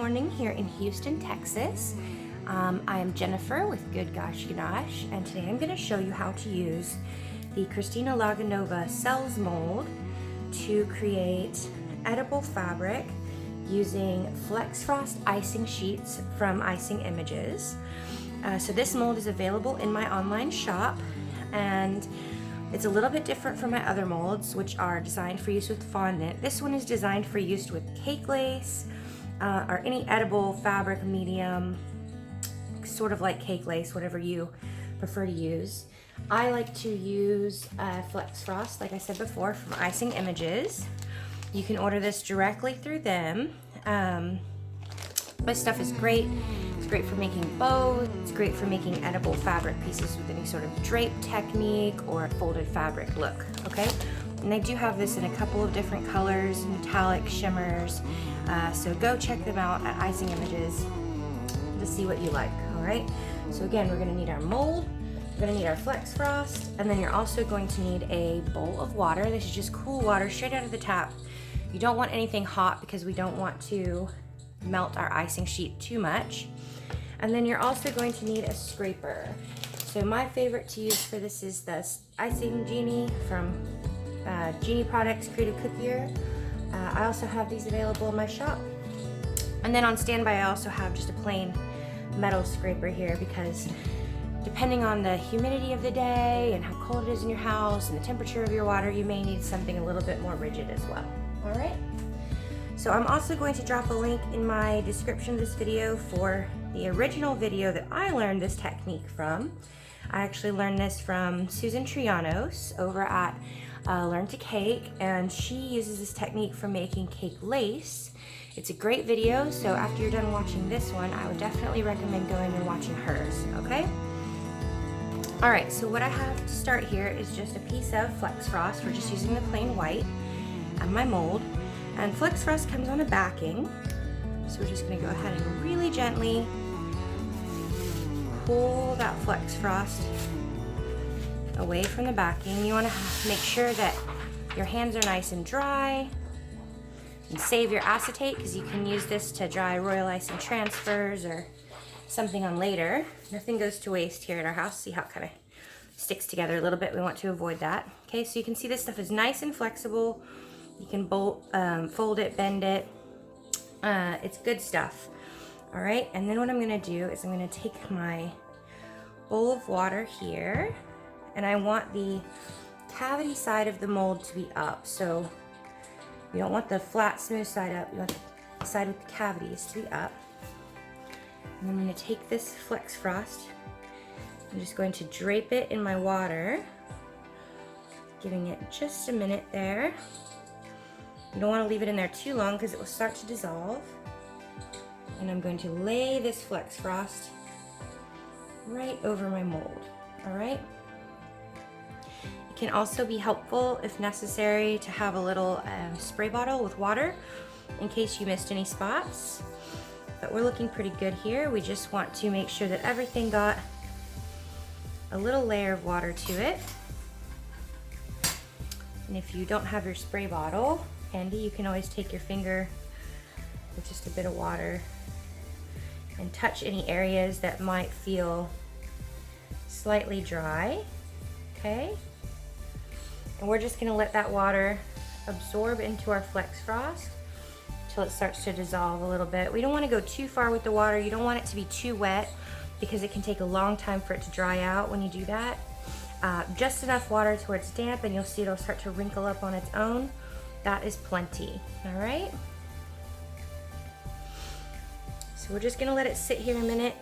morning here in Houston, Texas. I am Jennifer with Ganache, and today I'm going to show you how to use the Khristina Lagunova cells mold to create edible fabric using Flex Frost icing sheets from Icing Images. So this mold is available in my online shop, and it's a little bit different from my other molds, which are designed for use with fondant. This one is designed for use with cake lace or any edible fabric medium, sort of like cake lace, whatever you prefer to use. I like to use Flex Frost, like I said before, from Icing Images. You can order this directly through them. My stuff is great. It's great for making bows. It's great for making edible fabric pieces with any sort of drape technique or folded fabric look, okay? And I do have this in a couple of different colors, metallic shimmers. So go check them out at Icing Images to see what you like, all right? So again, we're gonna need our mold, we're gonna need our Flex Frost, and then you're also going to need a bowl of water. This is just cool water straight out of the tap. You don't want anything hot because we don't want to melt our icing sheet too much. And then you're also going to need a scraper. So my favorite to use for this is the Icing Genie from Genie Products Creative Cookier. I also have these available in my shop. And then on standby, I also have just a plain metal scraper here because depending on the humidity of the day and how cold it is in your house and the temperature of your water, you may need something a little bit more rigid as well. All right. So I'm also going to drop a link in my description of this video for the original video that I learned this technique from. I actually learned this from Susan Trianos over at Learn to Cake, and she uses this technique for making cake lace. It's a great video, so after you're done watching this one, I would definitely recommend going and watching hers, okay? All right, so what I have to start here is just a piece of Flex Frost. We're just using the plain white and my mold. And Flex Frost comes on a backing, so we're just gonna go ahead and really gently pull that Flex Frost away from the backing. You wanna make sure that your hands are nice and dry, and save your acetate because you can use this to dry royal icing transfers or something on later. Nothing goes to waste here at our house. See how it kind of sticks together a little bit? We want to avoid that. Okay, so you can see this stuff is nice and flexible. You can fold it, bend it. It's good stuff. All right, and then what I'm gonna do is I'm gonna take my bowl of water here, and I want the cavity side of the mold to be up. So you don't want the flat, smooth side up. You want the side with the cavities to be up. And I'm gonna take this Flex Frost. I'm just going to drape it in my water, giving it just a minute there. You don't want to leave it in there too long because it will start to dissolve. And I'm going to lay this Flex Frost right over my mold, all right? It can also be helpful, if necessary, to have a little spray bottle with water in case you missed any spots. But we're looking pretty good here. We just want to make sure that everything got a little layer of water to it. And if you don't have your spray bottle handy, you can always take your finger with just a bit of water and touch any areas that might feel slightly dry, okay? And we're just gonna let that water absorb into our Flex Frost until it starts to dissolve a little bit. We don't wanna go too far with the water. You don't want it to be too wet because it can take a long time for it to dry out when you do that. Just enough water to where it's damp and you'll see it'll start to wrinkle up on its own. That is plenty, all right? So we're just gonna let it sit here a minute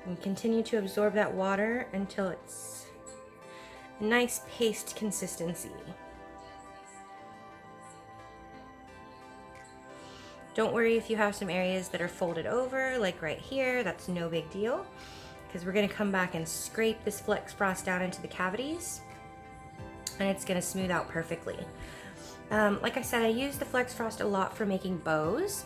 and continue to absorb that water until it's a nice paste consistency. Don't worry if you have some areas that are folded over, like right here, that's no big deal, because we're gonna come back and scrape this Flex Frost down into the cavities, and it's gonna smooth out perfectly. Like I said, I use the Flex Frost a lot for making bows,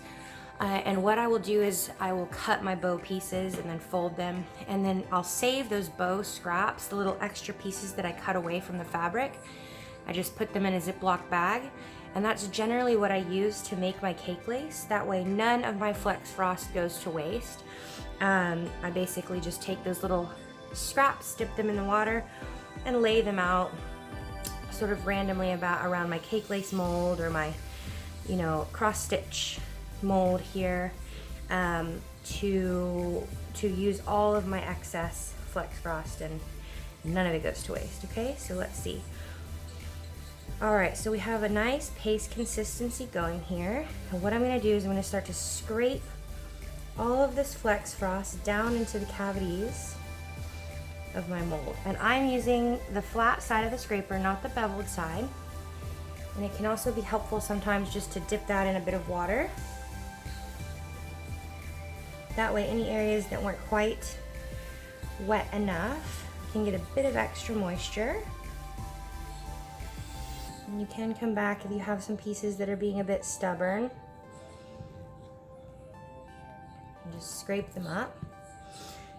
and what I will do is I will cut my bow pieces and then fold them, and then I'll save those bow scraps, the little extra pieces that I cut away from the fabric, I just put them in a Ziploc bag, and that's generally what I use to make my cake lace. That way none of my Flex Frost goes to waste. I basically just take those little scraps, dip them in the water, and lay them out sort of randomly around my cake lace mold or my, you know, cross stitch mold here, to use all of my excess Flex Frost, and none of it goes to waste. Okay, so let's see. All right, so we have a nice paste consistency going here, and what I'm going to do is I'm going to start to scrape all of this Flex Frost down into the cavities of my mold. And I'm using the flat side of the scraper, not the beveled side. And it can also be helpful sometimes just to dip that in a bit of water. That way any areas that weren't quite wet enough can get a bit of extra moisture. And you can come back if you have some pieces that are being a bit stubborn. And just scrape them up.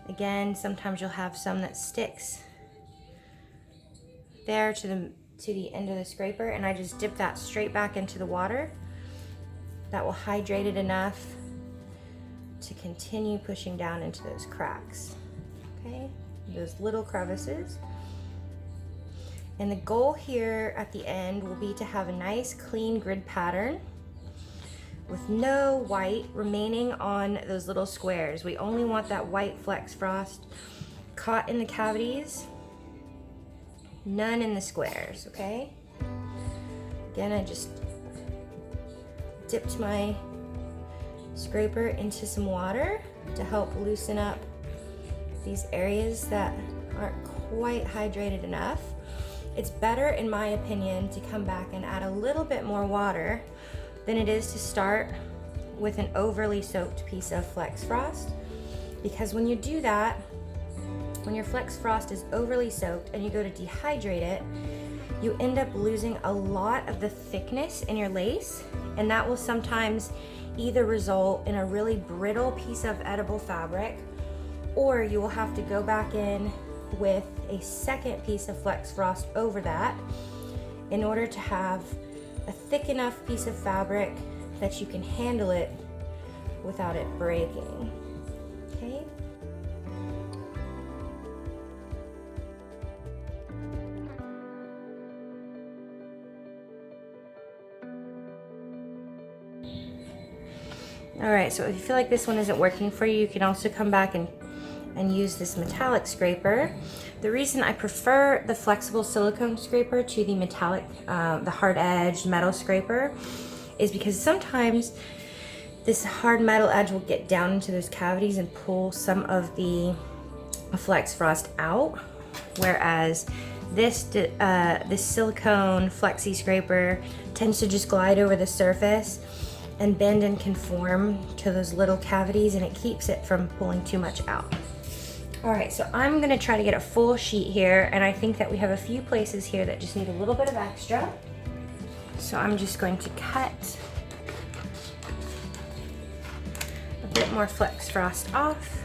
Again, sometimes you'll have some that sticks there to the end of the scraper, and I just dip that straight back into the water. That will hydrate it enough to continue pushing down into those cracks, okay? Those little crevices. And the goal here at the end will be to have a nice clean grid pattern with no white remaining on those little squares. We only want that white Flex Frost caught in the cavities, none in the squares, okay? Again, I just dipped my scraper into some water to help loosen up these areas that aren't quite hydrated enough. It's better, in my opinion, to come back and add a little bit more water than it is to start with an overly soaked piece of Flex Frost, because when you do that, when your Flex Frost is overly soaked and you go to dehydrate it, you end up losing a lot of the thickness in your lace, and that will sometimes either result in a really brittle piece of edible fabric, or you will have to go back in with a second piece of Flex Frost over that in order to have a thick enough piece of fabric that you can handle it without it breaking, okay? All right, so if you feel like this one isn't working for you, you can also come back and use this metallic scraper. The reason I prefer the flexible silicone scraper to the metallic, the hard edged metal scraper, is because sometimes this hard metal edge will get down into those cavities and pull some of the Flex Frost out, whereas this silicone flexi scraper tends to just glide over the surface and bend and conform to those little cavities, and it keeps it from pulling too much out. All right, so I'm gonna try to get a full sheet here, and I think that we have a few places here that just need a little bit of extra. So I'm just going to cut a bit more Flex Frost off.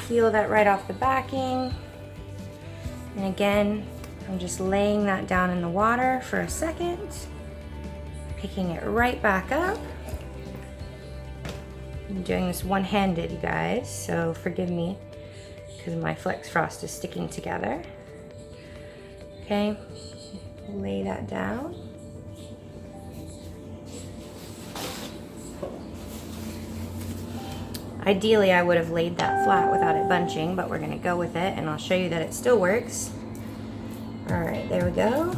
Peel that right off the backing. And again, I'm just laying that down in the water for a second, picking it right back up. I'm doing this one-handed, you guys, so forgive me because my Flex Frost is sticking together. Okay, lay that down. Ideally, I would have laid that flat without it bunching, but we're gonna go with it, and I'll show you that it still works. All right, there we go.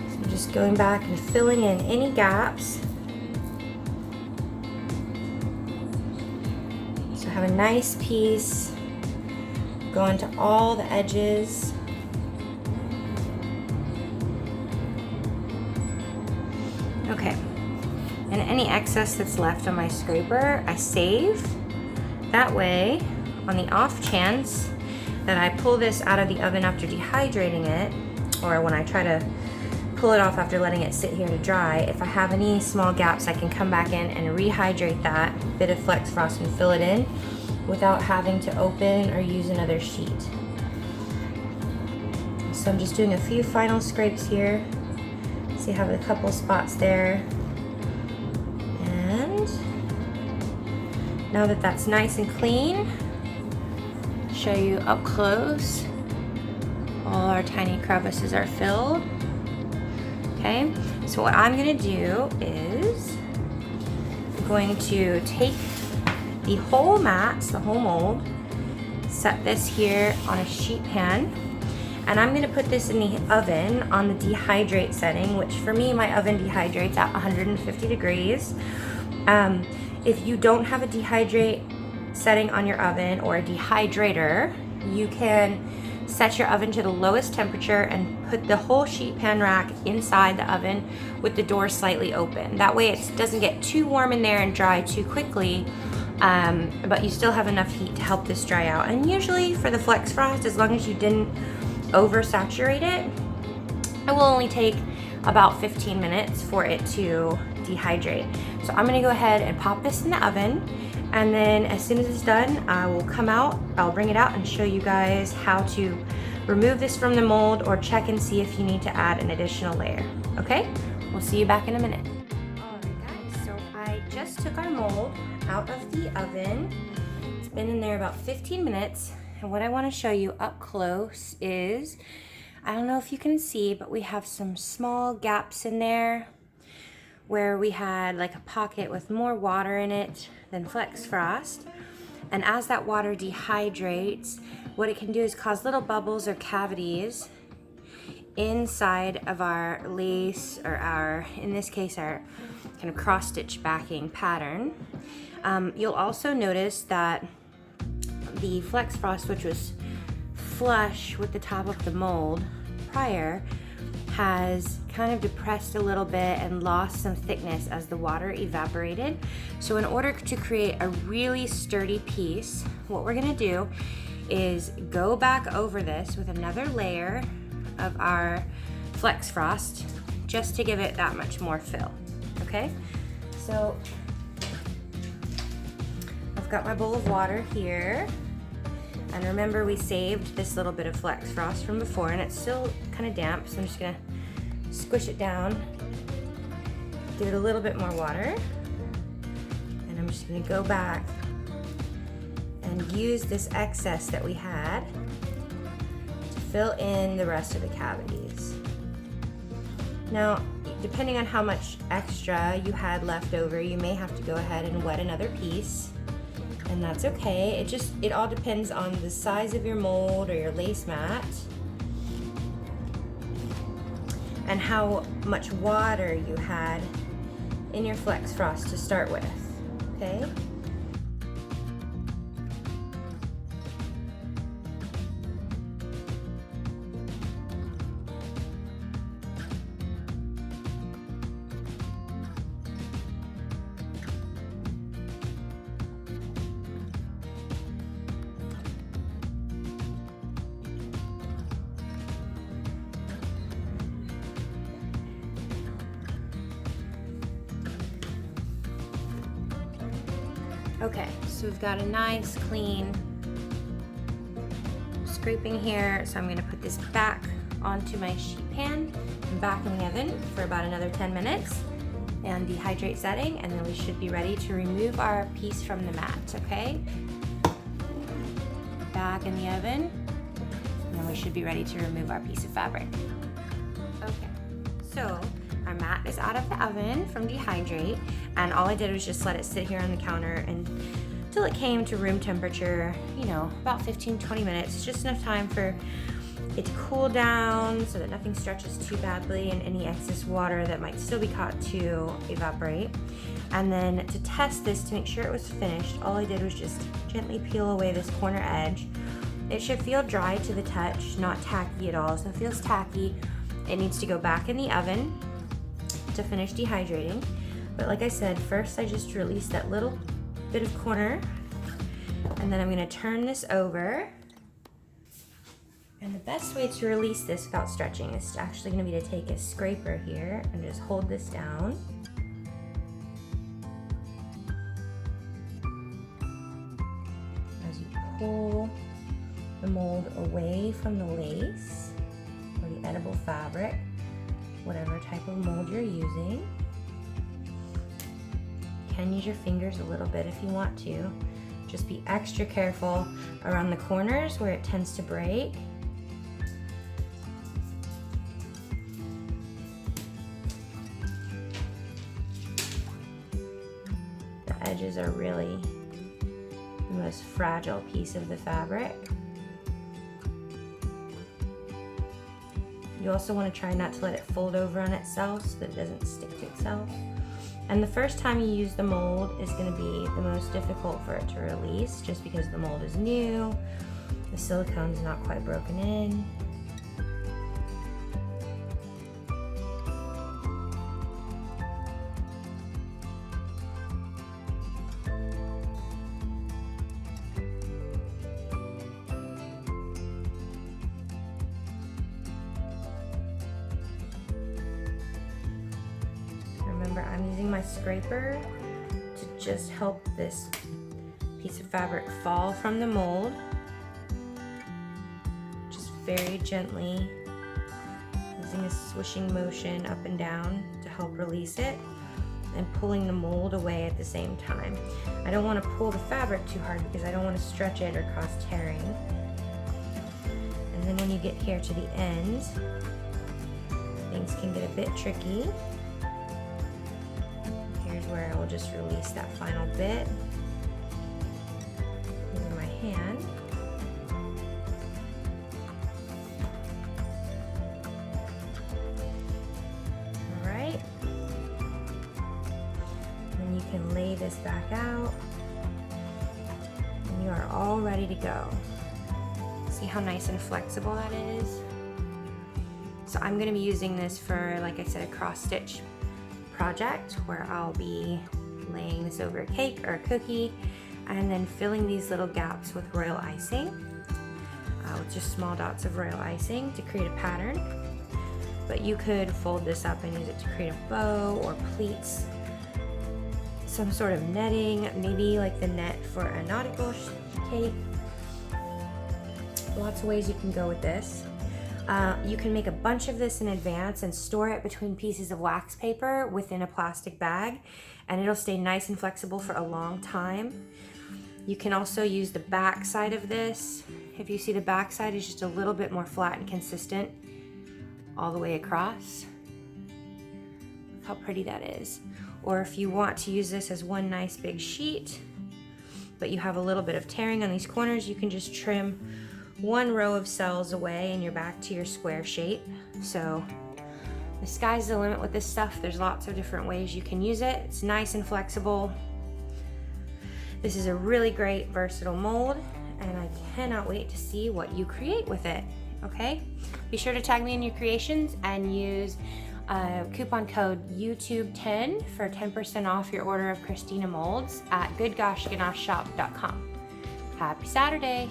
So just going back and filling in any gaps. So have a nice piece going to all the edges. Okay, and any excess that's left on my scraper, I save. That way, on the off chance that I pull this out of the oven after dehydrating it, or when I try to pull it off after letting it sit here to dry, if I have any small gaps, I can come back in and rehydrate that bit of Flex Frost and fill it in. without having to open or use another sheet. So I'm just doing a few final scrapes here. See, I have a couple spots there. And now that that's nice and clean, show you up close. All our tiny crevices are filled. Okay, so what I'm gonna do is I'm going to take the whole mat, the whole mold, set this here on a sheet pan, and I'm gonna put this in the oven on the dehydrate setting, which for me, my oven dehydrates at 150 degrees. If you don't have a dehydrate setting on your oven or a dehydrator, you can set your oven to the lowest temperature and put the whole sheet pan rack inside the oven with the door slightly open. That way it doesn't get too warm in there and dry too quickly, but you still have enough heat to help this dry out. And usually for the Flex Frost, as long as you didn't oversaturate it, it will only take about 15 minutes for it to dehydrate. So I'm gonna go ahead and pop this in the oven, and then as soon as it's done, I will come out, I'll bring it out and show you guys how to remove this from the mold or check and see if you need to add an additional layer, okay? We'll see you back in a minute. All right guys, so I just took our mold out of the oven. It's been in there about 15 minutes, and what I wanna show you up close is, I don't know if you can see, but we have some small gaps in there where we had like a pocket with more water in it than Flex Frost. And as that water dehydrates, what it can do is cause little bubbles or cavities inside of our lace, or our, in this case, our kind of cross stitch backing pattern. You'll also notice that the Flex Frost, which was flush with the top of the mold prior, has kind of depressed a little bit and lost some thickness as the water evaporated. So in order to create a really sturdy piece, what we're gonna do is go back over this with another layer of our Flex Frost, just to give it that much more fill, okay? So I've got my bowl of water here. And remember, we saved this little bit of Flex Frost from before, and it's still kind of damp, so I'm just gonna squish it down, give it a little bit more water, and I'm just gonna go back and use this excess that we had to fill in the rest of the cavities. Now, depending on how much extra you had left over, you may have to go ahead and wet another piece. And that's okay. It all depends on the size of your mold or your lace mat and how much water you had in your Flex Frost to start with, okay? Okay, so we've got a nice clean scraping here. So I'm gonna put this back onto my sheet pan and back in the oven for about another 10 minutes and dehydrate setting, and then we should be ready to remove our piece from the mat, okay? Back in the oven, and then we should be ready to remove our piece of fabric. Okay, so our mat is out of the oven from dehydrate, and all I did was just let it sit here on the counter until it came to room temperature, you know, about 15-20 minutes, just enough time for it to cool down so that nothing stretches too badly and any excess water that might still be caught to evaporate. And then to test this to make sure it was finished, all I did was just gently peel away this corner edge. It should feel dry to the touch, not tacky at all. So if it feels tacky, it needs to go back in the oven to finish dehydrating. But like I said, first I just release that little bit of corner, and then I'm gonna turn this over. And the best way to release this without stretching is actually gonna be to take a scraper here and just hold this down. pull the mold away from the lace or the edible fabric, whatever type of mold you're using. You can use your fingers a little bit if you want to. Just be extra careful around the corners where it tends to break. The edges are really the most fragile piece of the fabric. You also want to try not to let it fold over on itself so that it doesn't stick to itself. And the first time you use the mold is going to be the most difficult for it to release, just because the mold is new, the silicone's not quite broken in. Remember, I'm using my scraper to just help this piece of fabric fall from the mold. Just very gently using a swishing motion up and down to help release it, and pulling the mold away at the same time. I don't want to pull the fabric too hard because I don't want to stretch it or cause tearing. And then when you get here to the end, things can get a bit tricky. Where I will just release that final bit using my hand. All right. Then you can lay this back out and you are all ready to go. See how nice and flexible that is? So I'm going to be using this for, like I said, a cross stitch project where I'll be laying this over a cake or a cookie and then filling these little gaps with royal icing, with just small dots of royal icing to create a pattern. But you could fold this up and use it to create a bow or pleats, some sort of netting, maybe like the net for a nautical cake. Lots of ways you can go with this. You can make a bunch of this in advance and store it between pieces of wax paper within a plastic bag, and it'll stay nice and flexible for a long time. You can also use the back side of this. If you see, the back side is just a little bit more flat and consistent all the way across. Look how pretty that is. Or if you want to use this as one nice big sheet, but you have a little bit of tearing on these corners, you can just trim one row of cells away and you're back to your square shape. So the sky's the limit with this stuff. There's lots of different ways you can use it. It's nice and flexible. This is a really great versatile mold, and I cannot wait to see what you create with it. Okay? Be sure to tag me in your creations and use coupon code YouTube10 for 10% off your order of Khristina molds at goodgoshganacheshop.com. Happy Saturday!